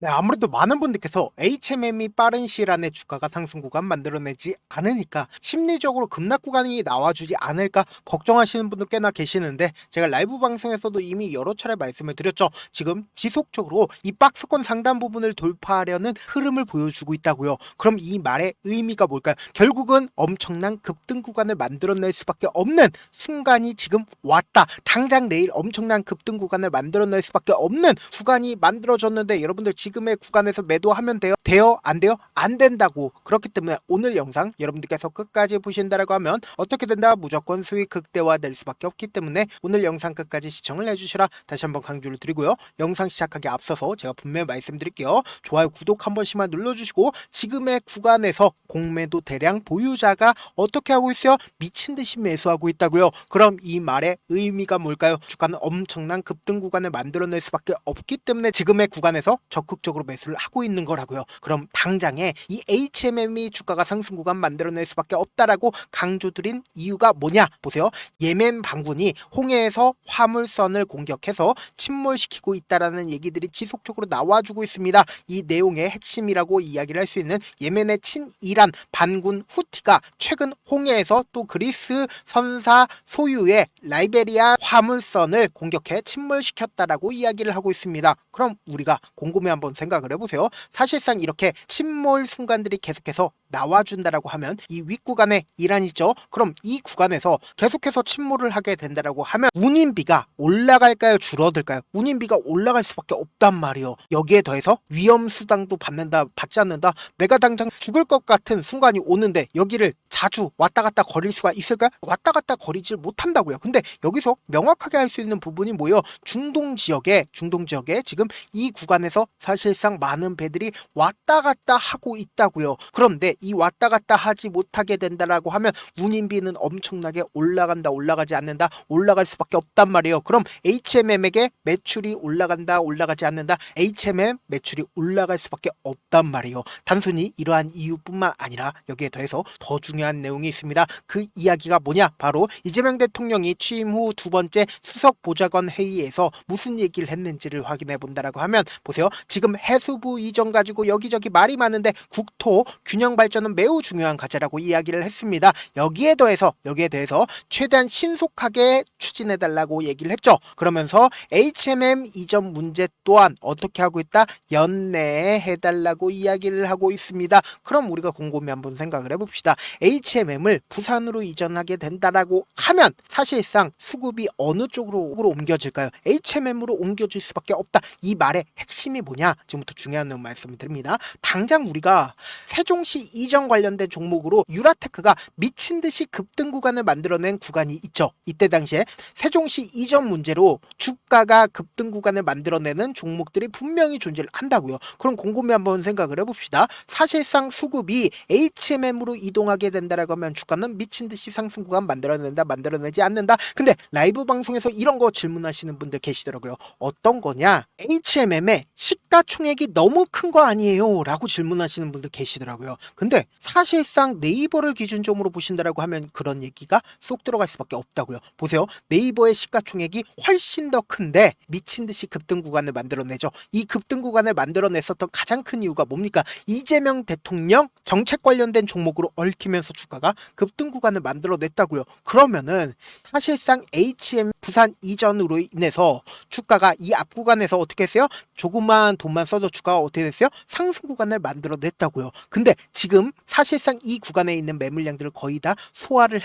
네, 아무래도 많은 분들께서 HMM이 빠른 시일 안에 주가가 상승 구간 만들어내지 않으니까 심리적으로 급락 구간이 나와주지 않을까 걱정하시는 분들 꽤나 계시는데, 제가 라이브 방송에서도 이미 여러 차례 말씀을 드렸죠. 지금 지속적으로 이 박스권 상단 부분을 돌파하려는 흐름을 보여주고 있다고요. 그럼 이 말의 의미가 뭘까요? 결국은 엄청난 급등 구간을 만들어낼 수밖에 없는 순간이 지금 왔다. 당장 내일 엄청난 급등 구간을 만들어낼 수밖에 없는 구간이 만들어졌는데, 여러분들 지금의 구간에서 매도하면 돼요? 돼요? 안 돼요? 안 된다고. 그렇기 때문에 오늘 영상 여러분들께서 끝까지 보신다라고 하면 어떻게 된다? 무조건 수익 극대화될 수밖에 없기 때문에 오늘 영상 끝까지 시청을 해주시라 다시 한번 강조를 드리고요. 영상 시작하기 앞서서 제가 분명히 말씀드릴게요. 좋아요, 구독 한 번씩만 눌러주시고, 지금의 구간에서 공매도 대량 보유자가 어떻게 하고 있어요? 미친듯이 매수하고 있다고요. 그럼 이 말의 의미가 뭘까요? 주가는 엄청난 급등 구간을 만들어낼 수밖에 없기 때문에 지금의 구간에서 적극적으로 매수를 하고 있는 거라고요. 그럼 당장에 이 HMM이 주가가 상승 구간 만들어낼 수밖에 없다라고 강조드린 이유가 뭐냐? 보세요. 예멘 반군이 홍해에서 화물선을 공격해서 침몰시키고 있다라는 얘기들이 지속적으로 나와주고 있습니다. 이 내용의 핵심이라고 이야기를 할 수 있는 예멘의 친이란 반군 후티가 최근 홍해에서 또 그리스 선사 소유의 라이베리아 화물선을 공격해 침몰시켰다라고 이야기를 하고 있습니다. 그럼 우리가 곰곰이 한번 생각을 해보세요. 사실상 이렇게 침몰 순간들이 계속해서 나와준다라고 하면 이 윗구간의 이란이죠. 그럼 이 구간에서 계속해서 침몰을 하게 된다라고 하면 운임비가 올라갈까요? 줄어들까요? 운임비가 올라갈 수밖에 없단 말이에요. 여기에 더해서 위험수당도 받지 않는다. 내가 당장 죽을 것 같은 순간이 오는데 여기를 자주 왔다 갔다 거릴 수가 있을까요? 왔다 갔다 거리질 못한다고요. 근데 여기서 명확하게 할 수 있는 부분이 뭐예요? 중동 지역에 지금 이 구간에서 사실상 많은 배들이 왔다 갔다 하고 있다고요. 그런데 이 왔다 갔다 하지 못하게 된다라고 하면 운임비는 엄청나게 올라가지 않는다, 올라갈 수밖에 없단 말이에요. 그럼 HMM에게 매출이 올라가지 않는다, HMM 매출이 올라갈 수밖에 없단 말이에요. 단순히 이러한 이유뿐만 아니라 여기에 더해서 더 중요한 내용이 있습니다. 그 이야기가 뭐냐? 바로 이재명 대통령이 취임 후 두 번째 수석 보좌관 회의에서 무슨 얘기를 했는지를 확인해 본다라고 하면, 보세요. 지금 해수부 이전 가지고 여기저기 말이 많은데 국토 균형 발전은 매우 중요한 과제라고 이야기를 했습니다. 여기에 더해서 최대한 신속하게 추진해 달라고 얘기를 했죠. 그러면서 HMM 이전 문제 또한 어떻게 하고 있다? 연내에 해달라고 이야기를 하고 있습니다. 그럼 우리가 곰곰이 한번 생각을 해봅시다. HMM을 부산으로 이전하게 된다라고 하면 사실상 수급이 어느 쪽으로 옮겨질까요? HMM으로 옮겨질 수밖에 없다. 이 말의 핵심이 뭐냐? 지금부터 중요한 내용 말씀을 드립니다. 당장 우리가 세종시 이전 관련된 종목으로 유라테크가 미친듯이 급등 구간을 만들어낸 구간이 있죠. 이때 당시에 세종시 이전 문제로 주가가 급등 구간을 만들어내는 종목들이 분명히 존재를 한다고요. 그럼 곰곰이 한번 생각을 해봅시다. 사실상 수급이 HMM으로 이동하게 된다라고 하면 주가는 미친듯이 상승 구간 만들어내지 않는다. 근데 라이브 방송에서 이런 거 질문하시는 분들 계시더라고요. 어떤 거냐? HMM의 시가총액이 너무 큰 거 아니에요? 라고 질문하시는 분들 계시더라고요. 근데 사실상 네이버를 기준점으로 보신다라고 하면 그런 얘기가 쏙 들어갈 수밖에 없다고요. 보세요. 네이버의 시가총액이 훨씬 더 큰데 미친듯이 급등 구간을 만들어내죠. 이 급등 구간을 만들어냈었던 가장 큰 이유가 뭡니까? 이재명 대통령 정책 관련된 종목으로 얽히면서 주가가 급등 구간을 만들어냈다고요. 그러면은 사실상 HM 부산 이전으로 인해서 주가가 이 앞 구간에서 어떻게 했어요? 조그만 돈만 써도 주가가 어떻게 됐어요? 상승 구간을 만들어냈다고요. 근데 지금 사실상 이 구간에 있는 매물량들을 거의 다 소화를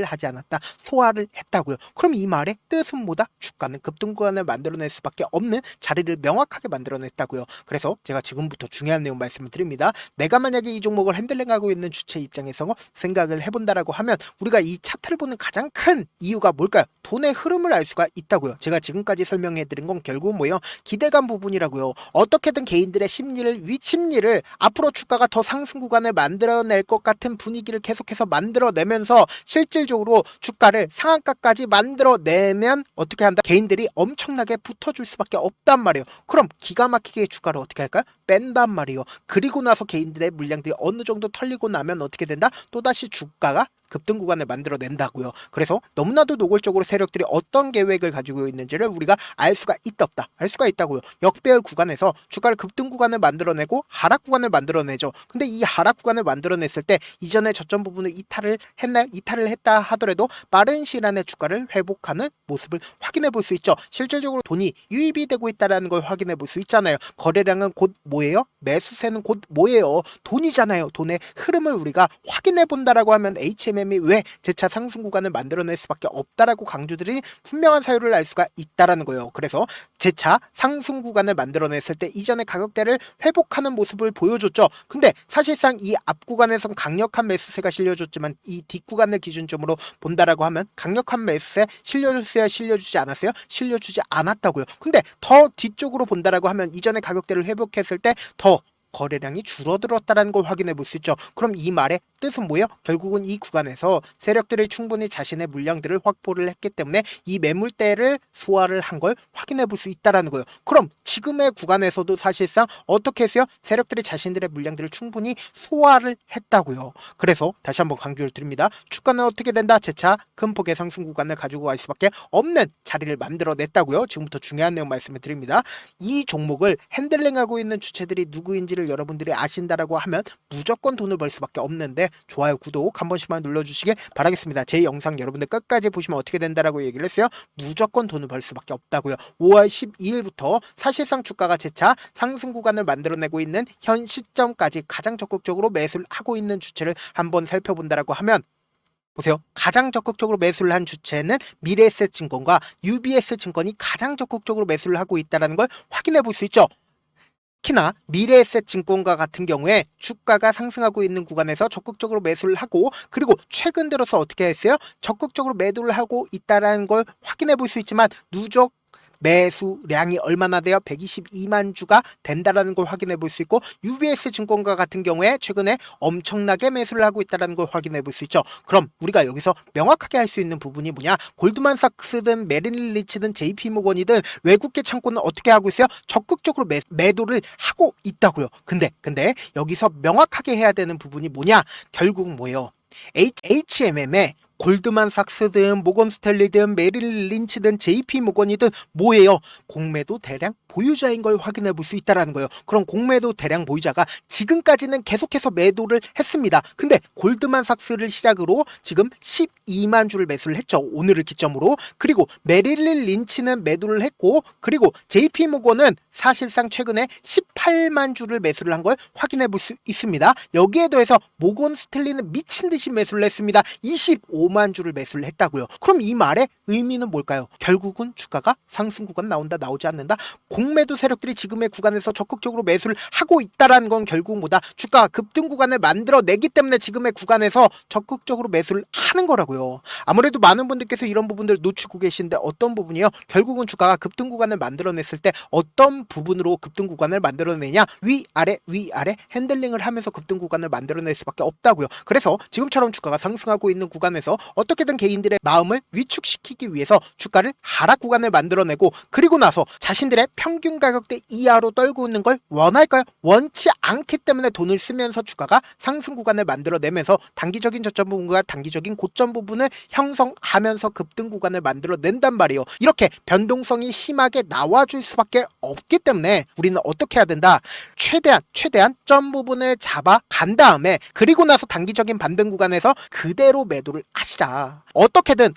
하지 않았다, 소화를 했다고요. 그럼 이 말의 뜻은 뭐다? 주가는 급등 구간을 만들어낼 수밖에 없는 자리를 명확하게 만들어냈다고요. 그래서 제가 지금부터 중요한 내용 말씀을 드립니다. 내가 만약에 이 종목을 핸들링하고 있는 주체 입장에서 생각을 해본다라고 하면 우리가 이 차트를 보는 가장 큰 이유가 뭘까요? 돈의 흐름을 알 수가 있다고요. 제가 지금까지 설명해드린 건 결국 뭐예요? 기대감 부분이라고요. 어떻게든 개인들의 심리를 앞으로 주가가 더 상승 구간을 만들어낼 것 같은 분위기를 계속해서 만들어내면서 실질적으로 주가를 상한가까지 만들어내면 어떻게 한다? 개인들이 엄청나게 붙어줄 수밖에 없단 말이에요. 그럼 기가 막히게 주가를 어떻게 할까요? 뺀단 말이에요. 그리고 나서 개인들의 물량들이 어느 정도 털리고 나면 어떻게 된다? 또다시 주가가 급등 구간을 만들어낸다고요. 그래서 너무나도 노골적으로 세력들이 어떤 계획을 가지고 있는지를 우리가 알 수가 있다 없다 알 수가 있다고요. 역배열 구간에서 주가를 급등 구간을 만들어내고 하락 구간을 만들어내죠. 근데 이 하락 구간을 만들어냈을 때 이전에 저점 부분을 이탈을 했나요? 이탈을 했다 하더라도 빠른 시일 안에 주가를 회복하는 모습을 확인해 볼 수 있죠. 실질적으로 돈이 유입이 되고 있다는 걸 확인해 볼 수 있잖아요. 거래량은 곧 뭐예요? 매수세는 곧 뭐예요? 돈이잖아요. 돈의 흐름을 우리가 확인해 본다라고 하면 HMM이 왜 재차 상승 구간을 만들어낼 수밖에 없다라고 강조드린 분명한 사유를 알 수가 있다라는 거예요. 그래서 재차 상승 구간을 만들어냈을 때 이전의 가격대를 회복하는 모습을 보여줬죠. 근데 사실상 이 앞 구간에선 강력한 매수세가 실려줬지만 이 뒷 구간을 기준점으로 본다라고 하면 강력한 매수세 실려줬어요? 실려주지 않았어요? 실려주지 않았다고요. 근데 더 뒤쪽으로 본다라고 하면 이전의 가격대를 회복했을 때 더 거래량이 줄어들었다는 걸 확인해 볼 수 있죠. 그럼 이 말의 뜻은 뭐예요? 결국은 이 구간에서 세력들이 충분히 자신의 물량들을 확보를 했기 때문에 이 매물대를 소화를 한 걸 확인해 볼 수 있다는 거예요. 그럼 지금의 구간에서도 사실상 어떻게 했어요? 세력들이 자신들의 물량들을 충분히 소화를 했다고요. 그래서 다시 한번 강조를 드립니다. 주가는 어떻게 된다? 재차 큰 폭의 상승 구간을 가지고 갈 수밖에 없는 자리를 만들어냈다고요. 지금부터 중요한 내용 말씀을 드립니다. 이 종목을 핸들링하고 있는 주체들이 누구인지를 여러분들이 아신다라고 하면 무조건 돈을 벌 수밖에 없는데 좋아요, 구독 한 번씩만 눌러주시길 바라겠습니다. 제 영상 여러분들 끝까지 보시면 어떻게 된다라고 얘기를 했어요. 무조건 돈을 벌 수밖에 없다고요. 5월 12일부터 사실상 주가가 재차 상승 구간을 만들어내고 있는 현 시점까지 가장 적극적으로 매수를 하고 있는 주체를 한번 살펴본다라고 하면 보세요. 가장 적극적으로 매수를 한 주체는 미래에셋증권과 UBS증권이 가장 적극적으로 매수를 하고 있다는 걸 확인해 볼 수 있죠. 특히나 미래에셋증권과 같은 경우에 주가가 상승하고 있는 구간에서 적극적으로 매수를 하고 그리고 최근 들어서 어떻게 했어요? 적극적으로 매도를 하고 있다는 걸 확인해 볼 수 있지만 누적 매수량이 얼마나 돼요? 122만 주가 된다라는 걸 확인해 볼 수 있고 UBS 증권과 같은 경우에 최근에 엄청나게 매수를 하고 있다는 걸 확인해 볼 수 있죠. 그럼 우리가 여기서 명확하게 할 수 있는 부분이 뭐냐? 골드만삭스든 메릴 리치든 JP모건이든 외국계 창고는 어떻게 하고 있어요? 적극적으로 매도를 하고 있다고요. 근데 여기서 명확하게 해야 되는 부분이 뭐냐? 결국 뭐예요? HMM에 골드만삭스든 모건스탠리든 메릴 린치든 JP모건이든 뭐예요? 공매도 대량 보유자인 걸 확인해 볼 수 있다는 거예요. 그럼 공매도 대량 보유자가 지금까지는 계속해서 매도를 했습니다. 근데 골드만삭스를 시작으로 지금 12만 주를 매수를 했죠. 오늘을 기점으로. 그리고 메릴 린치는 매도를 했고 그리고 JP모건은 사실상 최근에 18만 주를 매수를 한 걸 확인해 볼 수 있습니다. 여기에 더해서 모건스탠리는 미친 듯이 매수를 했습니다. 25만 주를 매수를 했다고요. 그럼 이 말의 의미는 뭘까요? 결국은 주가가 상승 구간 나온다 나오지 않는다. 공매도 세력들이 지금의 구간에서 적극적으로 매수를 하고 있다라는 건 결국 뭐다? 주가가 급등 구간을 만들어내기 때문에 지금의 구간에서 적극적으로 매수를 하는 거라고요. 아무래도 많은 분들께서 이런 부분들 놓치고 계신데 어떤 부분이요? 결국은 주가가 급등 구간을 만들어냈을 때 어떤 부분으로 급등 구간을 만들어내냐? 위아래 핸들링을 하면서 급등 구간을 만들어낼 수밖에 없다고요. 그래서 지금처럼 주가가 상승하고 있는 구간에서 어떻게든 개인들의 마음을 위축시키기 위해서 주가를 하락 구간을 만들어내고 그리고 나서 자신들의 평균 가격대 이하로 떨고 있는 걸 원할까요? 원치 않기 때문에 돈을 쓰면서 주가가 상승 구간을 만들어내면서 단기적인 저점 부분과 단기적인 고점 부분을 형성하면서 급등 구간을 만들어낸단 말이에요. 이렇게 변동성이 심하게 나와줄 수밖에 없기 때문에 우리는 어떻게 해야 된다? 최대한 점 부분을 잡아간 다음에 그리고 나서 단기적인 반등 구간에서 그대로 매도를 하시자. 어떻게든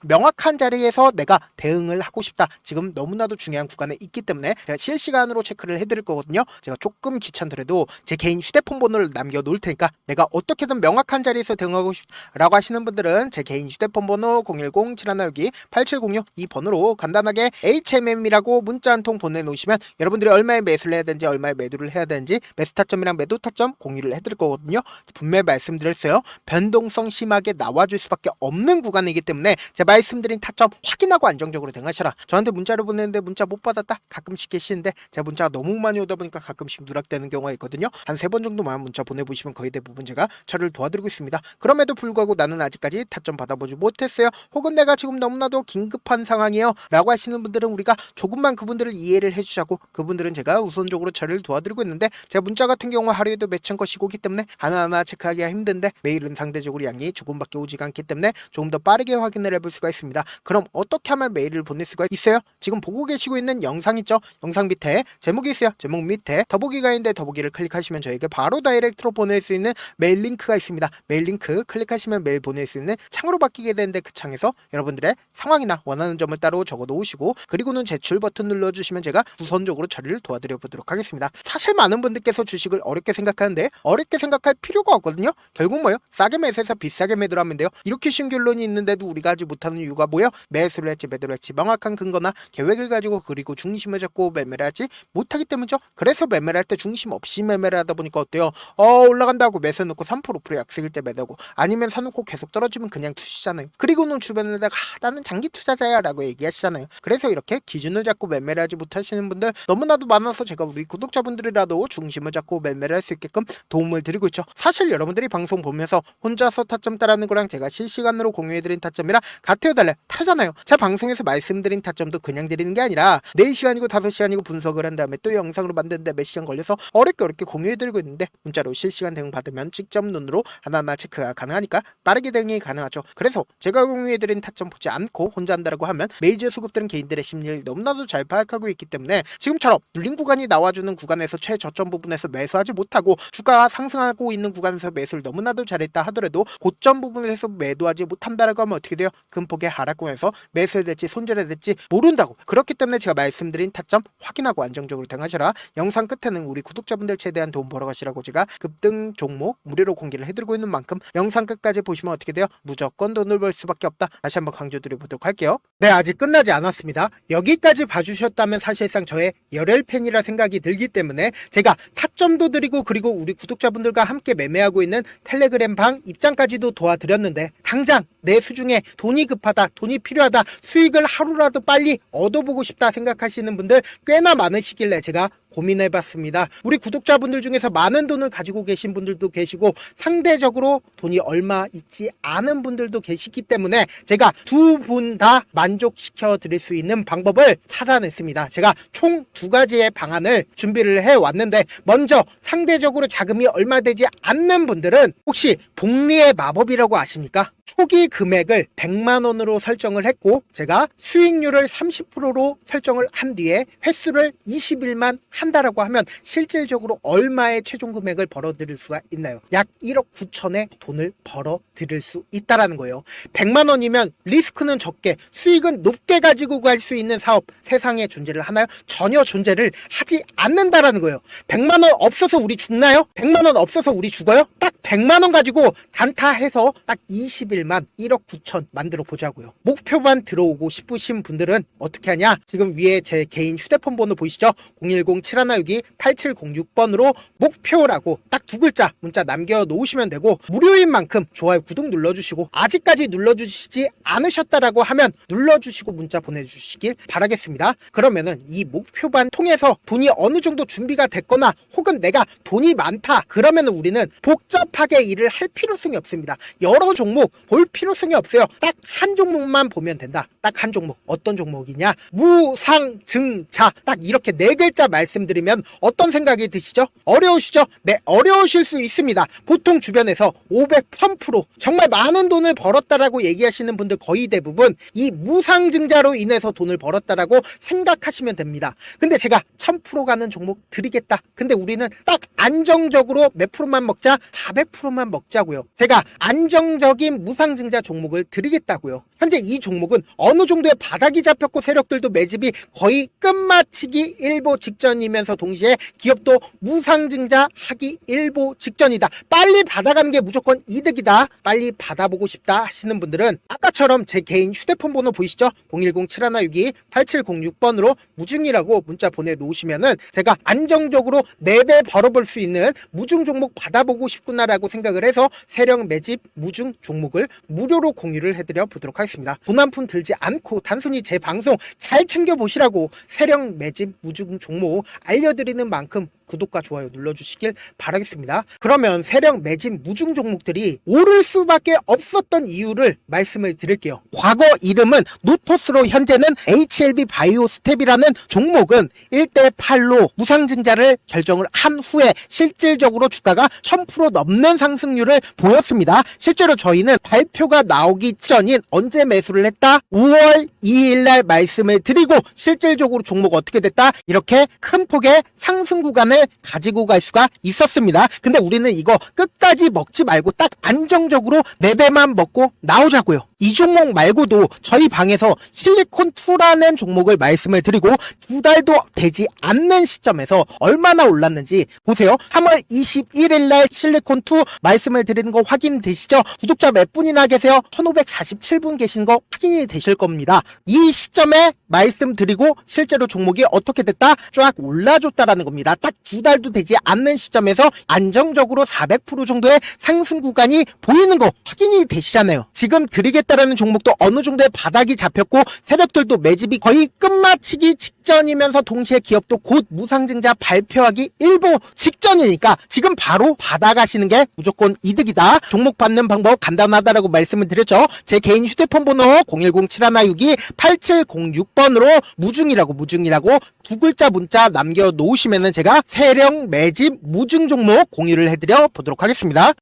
명확한 자리에서 내가 대응을 하고 싶다. 지금 너무나도 중요한 구간에 있기 때문에 제가 실시간으로 체크를 해드릴 거거든요. 제가 조금 귀찮더라도 제 개인 휴대폰 번호를 남겨놓을 테니까 내가 어떻게든 명확한 자리에서 대응하고 싶다라고 하시는 분들은 제 개인 휴대폰 번호 010-7162-8706 이 번호로 간단하게 HMM이라고 문자 한 통 보내놓으시면 여러분들이 얼마에 매수를 해야 되는지 얼마에 매도를 해야 되는지 매수 타점이랑 매도 타점 공유를 해드릴 거거든요. 분명히 말씀드렸어요. 변동성 심하게 나와줄 수밖에 없는 구간이기 때문에 제가 말씀드린 타점 확인하고 안정적으로 대응하셔라. 저한테 문자를 보냈는데 문자 못 받았다 가끔씩 계시는데 제가 문자가 너무 많이 오다 보니까 가끔씩 누락되는 경우가 있거든요. 한 3번 정도만 문자 보내보시면 거의 대부분 제가 처리를 도와드리고 있습니다. 그럼에도 불구하고 나는 아직까지 타점 받아보지 못했어요. 혹은 내가 지금 너무나도 긴급한 상황이에요 라고 하시는 분들은 우리가 조금만 그분들을 이해를 해주자고 있다고 그분들은 제가 우선적으로 처리를 도와드리고 있는데, 제가 문자 같은 경우 하루에도 몇천 건씩 오기 때문에 하나하나 체크하기가 힘든데 메일은 상대적으로 양이 조금밖에 오지가 않기 때문에 조금 더 빠르게 확인을 해볼 수가 있습니다. 그럼 어떻게 하면 메일을 보낼 수가 있어요? 지금 보고 계시고 있는 영상 있죠? 영상 밑에 제목이 있어요. 제목 밑에 더보기가 있는데 더보기를 클릭하시면 저에게 바로 다이렉트로 보낼 수 있는 메일 링크가 있습니다. 메일 링크 클릭하시면 메일 보낼 수 있는 창으로 바뀌게 되는데, 그 창에서 여러분들의 상황이나 원하는 점을 따로 적어 놓으시고 그리고는 제출 버튼 눌러주시면 제가 우선적으로 처리를 도와드려 보도록 하겠습니다. 사실 많은 분들께서 주식을 어렵게 생각하는데 어렵게 생각할 필요가 없거든요. 결국 뭐요? 싸게 매수해서 비싸게 매도를 하면 돼요. 이렇게 쉬운 결론이 있는데도 우리가 하지 못하는 이유가 뭐예요? 매수를 했지 매도를 했지 명확한 근거나 계획을 가지고 그리고 중심을 잡고 매매를 하지 못하기 때문이죠. 그래서 매매를 할 때 중심 없이 매매를 하다 보니까 어때요? 올라간다고 매수 놓고 3% 약세일 때 매도고, 아니면 사놓고 계속 떨어지면 그냥 투시잖아요. 그리고는 주변에다가 나는 장기 투자자야 라고 얘기하시잖아요. 그래서 이렇게 기준을 잡고 매매를 하지 못하시는 분들 너무나도 많아서 제가 우리 구독자분들이라도 중심을 잡고 매매를 할 수 있게끔 도움을 드리고 있죠. 사실 여러분들이 방송 보면서 혼자서 타점 따라하는 거랑 제가 실시간으로 공유해드린 타점이랑 같아요 달라요? 다르잖아요. 제가 방송에서 말씀드린 타점도 그냥 드리는 게 아니라 4시간이고 5시간이고 분석을 한 다음에 또 영상으로 만드는데 몇 시간 걸려서 어렵게 공유해드리고 있는데, 문자로 실시간 대응 받으면 직접 눈으로 하나하나 체크가 가능하니까 빠르게 대응이 가능하죠. 그래서 제가 공유해드린 타점 보지 않고 혼자 한다라고 하면 메이저 수급들은 개인들의 심리를 너무나도 잘 파악하고 있기 때문에 지금처럼 눌린 구간이 나와주는 구간에서 최저점 부분에서 매수하지 못하고 주가가 상승하고 있는 구간에서 매수를 너무나도 잘했다 하더라도 고점 부분에서 매도하지 못한다라고 하면 어떻게 돼요? 금폭의 하락권에서 매수해야 될지 손절해야 될지 모른다고. 그렇기 때문에 제가 말씀드린 타점 확인하고 안정적으로 대응하셔라. 영상 끝에는 우리 구독자분들 최대한 돈 벌어가시라고 제가 급등 종목 무료로 공개를 해드리고 있는 만큼 영상 끝까지 보시면 어떻게 돼요? 무조건 돈을 벌 수밖에 없다. 다시 한번 강조드려보도록 할게요. 네, 아직 끝나지 않았습니다. 여기까지 봐주셨다면 사실상 저의 열혈팬이라 생각이 들기 때문에 제가 타점도 드리고 그리고 우리 구독자분들과 함께 매매하고 있는 텔레그램 방 입장까지도 도와드렸는데, 당장 내 수중에 돈이 급하다, 돈이 필요하다, 수익을 하루라도 빨리 얻어보고 싶다 생각하시는 분들 꽤나 많으시길래 제가 고민해봤습니다. 우리 구독자분들 중에서 많은 돈을 가지고 계신 분들도 계시고 상대적으로 돈이 얼마 있지 않은 분들도 계시기 때문에 제가 두 분 다 만족시켜 드릴 수 있는 방법을 찾아냈습니다. 제가 총 2가지의 방안을 준비를 해왔는데, 먼저 상대적으로 자금이 얼마 되지 않는 분들은 혹시 복리의 마법이라고 아십니까? 초기 금액을 100만원으로 설정을 했고 제가 수익률을 30%로 설정을 한 뒤에 횟수를 20일만 한다라고 하면 실질적으로 얼마의 최종 금액을 벌어들일 수가 있나요? 약 1억 9천의 돈을 벌어들일 수 있다라는 거예요. 100만원이면 리스크는 적게 수익은 높게 가지고 갈 수 있는 사업 세상에 존재를 하나요? 전혀 존재를 하지 않는다라는 거예요. 100만원 없어서 우리 죽나요? 100만원 없어서 우리 죽어요? 딱 100만원 가지고 단타해서 딱 20일만 1억 9천 만들어 보자고요. 목표만 들어오고 싶으신 분들은 어떻게 하냐? 지금 위에 제 개인 휴대폰 번호 보이시죠? 010-7162-8706번으로 목표라고 딱 2글자 문자 남겨놓으시면 되고, 무료인 만큼 좋아요 구독 눌러주시고 아직까지 눌러주시지 않으셨다라고 하면 눌러주시고 문자 보내주시길 바라겠습니다. 그러면은 이 목표반 통해서 돈이 어느 정도 준비가 됐거나 혹은 내가 돈이 많다 그러면은 우리는 복잡하게 일을 할 필요성이 없습니다. 여러 종목 볼 필요성이 없어요. 딱 한 종목만 보면 된다. 딱 한 종목. 어떤 종목이냐? 무상증자. 딱 이렇게 4글자 말씀드리면 어떤 생각이 드시죠? 어려우시죠? 네, 어려우실 수 있습니다. 보통 주변에서 500, 1000% 정말 많은 돈을 벌었다라고 얘기하시는 분들 거의 대부분 이 무상증자로 인해서 돈을 벌었다라고 생각하시면 됩니다. 근데 제가 1000% 가는 종목 드리겠다. 근데 우리는 딱 안정적으로 몇 프로만 먹자? 400%만 먹자고요. 제가 안정적인 무상증자 종목을 드리겠다고요. 현재 이 종목은 어느 정도의 바닥이 잡혔고 세력들도 매집이 거의 끝마치기 일보 직전이면서 동시에 기업도 무상증자 하기 일보 직전이다. 빨리 받아가는 게 무조건 이득이다. 빨리 받아보고 싶다 하시는 분들은 아까처럼 제 개인 휴대폰 번호 보이시죠? 010-7162-8706번으로 무중이라고 문자 보내놓으시면은 제가 안정적으로 4배 벌어볼 수 있는 무중 종목 받아보고 싶구나라고 생각을 해서 세력 매집 무중 종목을 무료로 공유를 해드려 보도록 하겠습니다. 돈 한 푼 들지 않고 단순히 제 방송 잘 챙겨보시라고 세력 매집 무중 종목 알려드리는 만큼 구독과 좋아요 눌러주시길 바라겠습니다. 그러면 세력 매집 무중 종목들이 오를 수밖에 없었던 이유를 말씀을 드릴게요. 과거 이름은 노토스로 현재는 HLB 바이오스텝이라는 종목은 1대8로 무상증자를 결정을 한 후에 실질적으로 주가가 1000% 넘는 상승률을 보였습니다. 실제로 저희는 발표가 나오기 전인 언제 매수를 했다? 5월 2일날 말씀을 드리고 실질적으로 종목 어떻게 됐다? 이렇게 큰 폭의 상승 구간을 가지고 갈 수가 있었습니다. 근데 우리는 이거 끝까지 먹지 말고 딱 안정적으로 4배만 먹고 나오자고요. 이 종목 말고도 저희 방에서 실리콘2라는 종목을 말씀을 드리고 2달도 되지 않는 시점에서 얼마나 올랐는지 보세요. 3월 21일날 실리콘2 말씀을 드리는 거 확인되시죠? 구독자 몇 분이나 계세요? 1547분 계신 거 확인이 되실 겁니다. 이 시점에 말씀드리고 실제로 종목이 어떻게 됐다? 쫙 올라줬다라는 겁니다. 딱 2달도 되지 않는 시점에서 안정적으로 400% 정도의 상승 구간이 보이는 거 확인이 되시잖아요. 지금 드리겠다라는 종목도 어느 정도의 바닥이 잡혔고 세력들도 매집이 거의 끝마치기 직전이면서 동시에 기업도 곧 무상증자 발표하기 일보 직전이니까 지금 바로 받아가시는 게 무조건 이득이다. 종목 받는 방법 간단하다라고 말씀을 드렸죠. 제 개인 휴대폰 번호 010-7162-8706번으로 무중이라고 두 글자 문자 남겨놓으시면은 제가 세력 매집 무중 종목 공유를 해드려 보도록 하겠습니다.